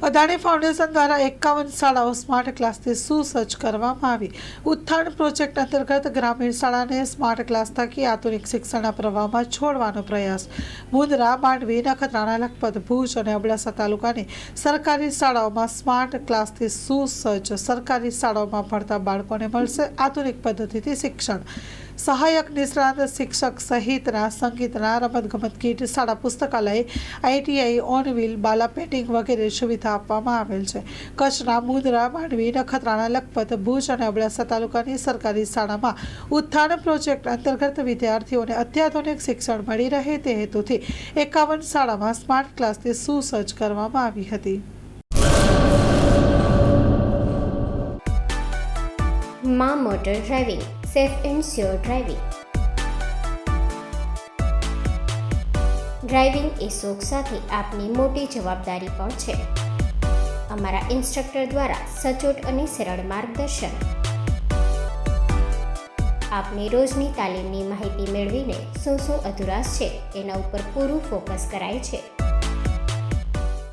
Adani foundation દ્વારા 51 શાળાઓ smart ક્લાસથી સુસજ્જ કરવામાં આવી। ઉત્થાન પ્રોજેક્ટ અંતર્ગત ગ્રામીણ શાળાને સ્માર્ટ ક્લાસ થકી આધુનિક શિક્ષણના પ્રવાહમાં છોડવાનો પ્રયાસ। મુંદ્રા, માંડવી, નખત્રાણા, લખપત, ભુજ અને અબડાસા તાલુકાની સરકારી શાળાઓમાં સ્માર્ટ ક્લાસથી સુસજ્જ સરકારી શાળાઓમાં ભણતા બાળકોને મળશે આધુનિક પદ્ધતિથી શિક્ષણ। સહાયક નિષ્ણાત શિક્ષક સહિતના સંગીતના રમતગમત કીટ, શાળા પુસ્તકાલય, ITI, ઓન-વ્હીલ, બાલા પેઇન્ટિંગ વગેરે સુવિધા આપવામાં આવેલ છે। કચ્છના મુંદ્રા, માંડવી, નખત્રાણા, લખપત, ભુજ અને અબડાસા તાલુકાની સરકારી શાળામાં ઉત્થાન પ્રોજેક્ટ અંતર્ગત વિદ્યાર્થીઓને અત્યાધુનિક શિક્ષણ મળી રહે તે હેતુથી 51 શાળામાં સ્માર્ટ ક્લાસથી સુસજ્જ કરવામાં આવી હતી। માં motor driving, safe and sure driving. Driving એ શોખ સાથે આપની મોટી જવાબદારી પણ છે। અમારા ઇન્સ્ટ્રક્ટર દ્વારા સચોટ અને સરળ માર્ગદર્શન। આપની રોજની તાલીમની માહિતી મેળવીને શું અધુરાશ છે એના ઉપર પૂરું ફોકસ કરાય છે।